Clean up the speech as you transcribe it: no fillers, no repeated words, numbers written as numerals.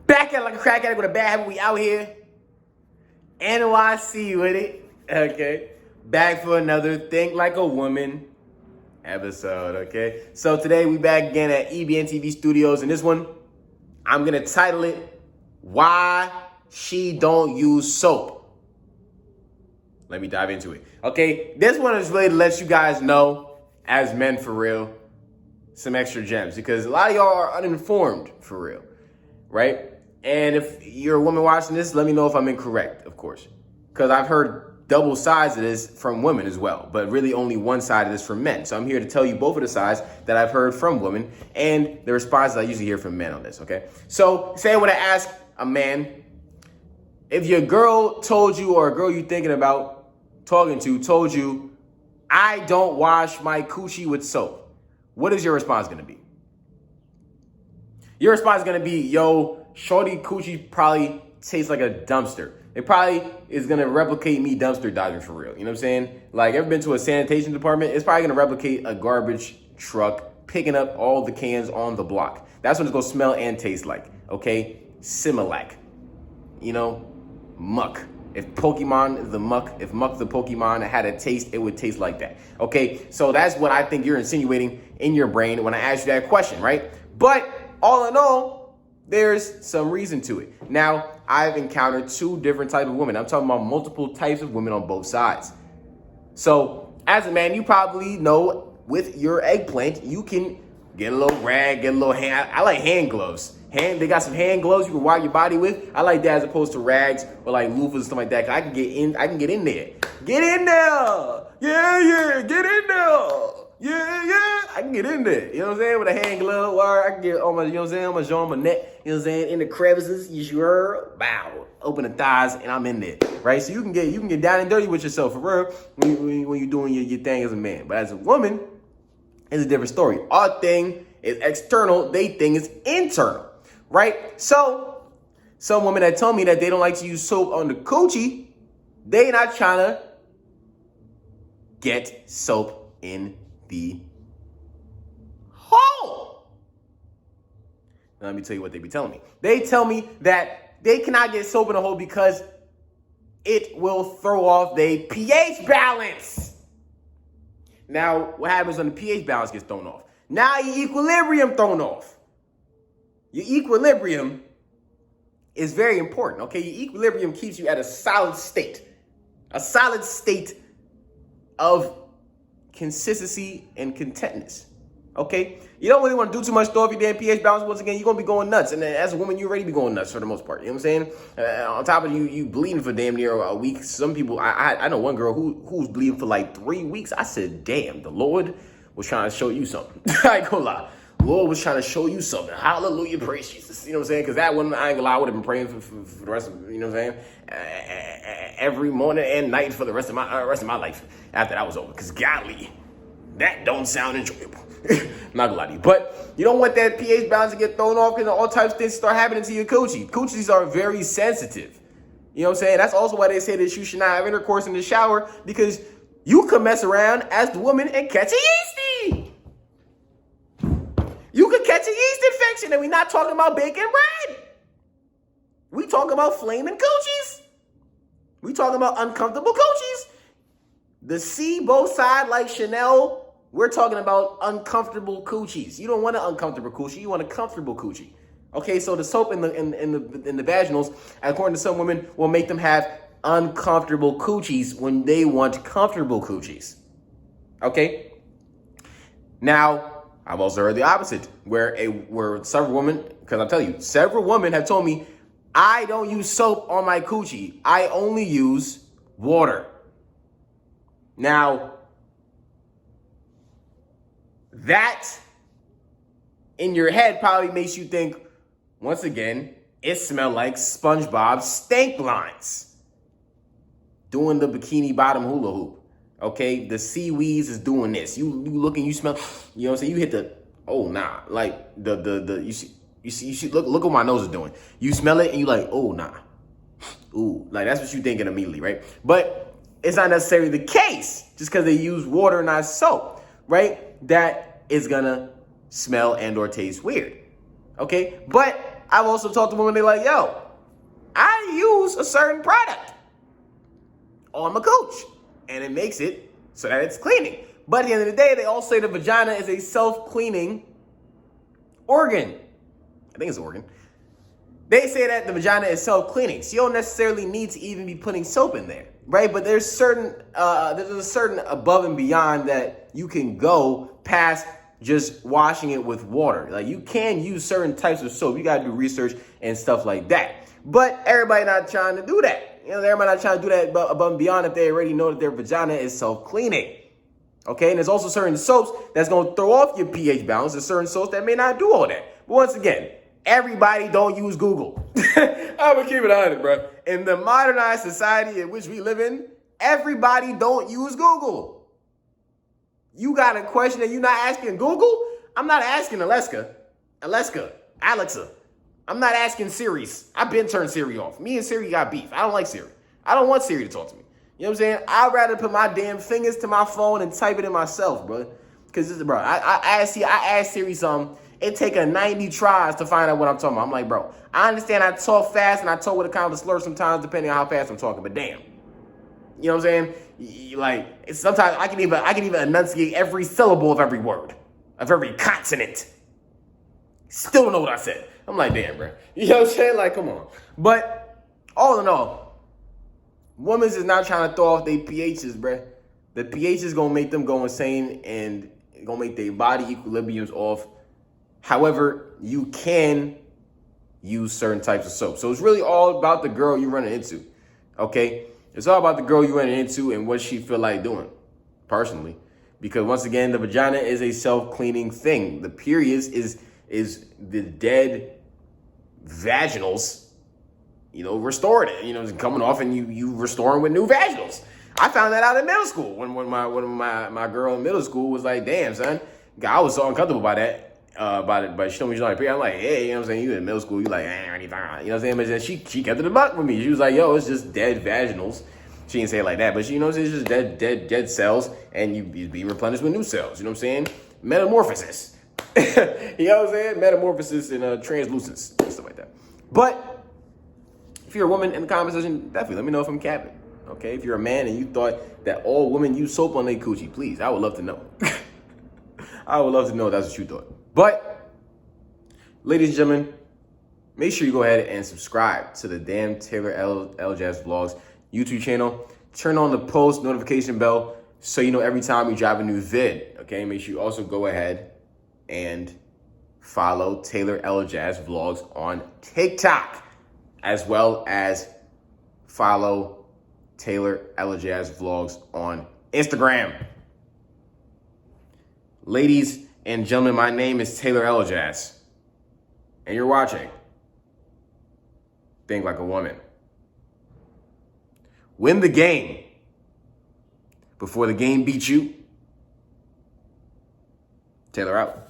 Back at like a crack addict with a bad habit. We out here. NYC with it. Okay. Back for another Think Like a Woman episode. Okay. So today we back again at EBNTV Studios. And this one, I'm going to title it, Why She Don't Use Soap. Let me dive into it. Okay. This one is really to let you guys know, as men for real, some extra gems. Because a lot of y'all are uninformed for real. Right? And if you're a woman watching this, let me know if I'm incorrect, of course. Because I've heard double sides of this from women as well, but really only one side of this from men. So I'm here to tell you both of the sides that I've heard from women and the responses I usually hear from men on this, okay? So say I would ask a man, if your girl told you, or a girl you're thinking about talking to told you, I don't wash my coochie with soap, what is your response going to be? Your response is going to be, yo, shorty coochie probably tastes like a dumpster. It probably is going to replicate me dumpster diving for real. You know what I'm saying? Like, ever been to a sanitation department? It's probably going to replicate a garbage truck picking up all the cans on the block. That's what it's going to smell and taste like. Okay? Similac. You know? Muck. If Pokemon is the muck, if Muck the Pokemon had a taste, it would taste like that. Okay? So that's what I think you're insinuating in your brain when I ask you that question, right? But all in all, there's some reason to it. Now, I've encountered two different types of women. I'm talking about multiple types of women on both sides. So, as a man, you probably know with your eggplant, you can get a little rag, get a little hand. I like hand gloves. They got some hand gloves you can wipe your body with. I like that as opposed to rags or like loofahs and stuff like that. 'Cause I can get in there. Get in there. Yeah, get in there. Yeah, I can get in there. You know what I'm saying? With a hand glove, or I can get on my, you know what I'm saying, on my jaw, on my neck, you know what I'm saying, in the crevices, you sure, bow, open the thighs, and I'm in there, right? So you can get down and dirty with yourself for real when you're doing your thing as a man. But as a woman, it's a different story. Our thing is external, they thing is internal, right? So some women that tell me that they don't like to use soap on the coochie, they not trying to get soap in the hole. Now, let me tell you what they be telling me. They tell me that they cannot get soap in the hole because it will throw off their pH balance. Now, what happens when the pH balance gets thrown off? Now your equilibrium thrown off. Your equilibrium is very important, okay? Your equilibrium keeps you at a solid state of consistency and contentness. Okay? You don't really want to do too much to off your damn pH balance. Once again, you're going to be going nuts. And as a woman, you already be going nuts for the most part. You know what I'm saying? On top of you bleeding for damn near a week. Some people, I know one girl who was bleeding for like 3 weeks. I said, damn, the Lord was trying to show you something. I ain't gonna lie. The Lord was trying to show you something. Hallelujah, praise Jesus. You know what I'm saying? Because that one, I ain't gonna lie, I would have been praying for the rest of, you know what I'm saying? Every morning and night for the rest of my life after that was over. Because golly, that don't sound enjoyable. Not gonna lie to you. But you don't want that pH balance to get thrown off because all types of things start happening to your coochie. Coochies are very sensitive. You know what I'm saying? That's also why they say that you should not have intercourse in the shower, because you could mess around as the woman and catch a yeasty. You could catch a yeast infection, and we're not talking about bacon bread. We talking about flaming coochies. We talking about uncomfortable coochies. The C both side like Chanel. We're talking about uncomfortable coochies. You don't want an uncomfortable coochie. You want a comfortable coochie. Okay, so the soap in the vaginals, according to some women, will make them have uncomfortable coochies when they want comfortable coochies. Okay. Now, I've also heard the opposite, where several women, because I'll tell you, several women have told me, I don't use soap on my coochie. I only use water. Now, that in your head probably makes you think, once again, it smelled like SpongeBob stank lines doing the bikini bottom hula hoop. Okay, the seaweeds is doing this. You look and you smell, you know what I'm saying? You hit the, oh nah, like you see, look what my nose is doing. You smell it and you like, oh nah. Ooh, like that's what you thinking immediately, right? But it's not necessarily the case just because they use water, not soap, right? That is gonna smell and or taste weird. Okay, but I've also talked to women, they're like, yo, I use a certain product on my cooch, and it makes it so that it's cleaning. But at the end of the day, they all say the vagina is a self-cleaning organ. I think it's an organ. They say that the vagina is self-cleaning, so you don't necessarily need to even be putting soap in there, right? But there's a certain above and beyond that you can go past just washing it with water. Like, you can use certain types of soap. You got to do research and stuff like that. But everybody not trying to do that. Everybody not trying to do that above and beyond if they already know that their vagina is self-cleaning. Okay, and there's also certain soaps that's going to throw off your pH balance. There's certain soaps that may not do all that. But once again, everybody don't use Google. I'm going to keep it on it, bro. In the modernized society in which we live in, everybody don't use Google. You got a question that you're not asking Google? I'm not asking Alexa. I'm not asking Siri. I've been turned Siri off. Me and Siri got beef. I don't like Siri. I don't want Siri to talk to me. You know what I'm saying? I'd rather put my damn fingers to my phone and type it in myself, bro. Because, bro, I asked Siri something. It take a 90 tries to find out what I'm talking about. I'm like, bro, I understand I talk fast and I talk with a kind of slur sometimes depending on how fast I'm talking, but damn. You know what I'm saying? Like, sometimes I can even enunciate every syllable of every word, of every consonant. Still don't know what I said. I'm like, damn, bro. You know what I'm saying? Like, come on. But all in all, women is not trying to throw off their pHs, bro. The pH is going to make them go insane and going to make their body equilibriums off. However, you can use certain types of soap. So it's really all about the girl you're running into, okay? It's all about the girl you're running into and what she feel like doing, personally. Because once again, the vagina is a self-cleaning thing. The periods is the dead vaginals, restored it, coming off and you restoring with new vaginals. I found that out in middle school when my girl in middle school was like, damn, son, I was so uncomfortable by that. About it, but she told me she's on a period. I'm like, hey, you know what I'm saying? You in middle school, you like, anything. You know what I'm saying? But then she kept it a buck with me. She was like, yo, it's just dead vaginals. She didn't say it like that, but it's just dead cells, and you be replenished with new cells. You know what I'm saying? Metamorphosis. You know what I'm saying? Metamorphosis and translucence and stuff like that. But if you're a woman in the comment section, definitely let me know if I'm capping. Okay? If you're a man and you thought that all women use soap on their coochie, please, I would love to know. I would love to know if that's what you thought. But, ladies and gentlemen, make sure you go ahead and subscribe to the damn Taylor Elajas Vlogs YouTube channel. Turn on the post notification bell so you know every time we drop a new vid. Okay, make sure you also go ahead and follow Taylor Elajas Vlogs on TikTok, as well as follow Taylor Elajas Vlogs on Instagram. Ladies and gentlemen, my name is Taylor Elajas, and you're watching Think Like a Woman. Win the game before the game beats you. Taylor out.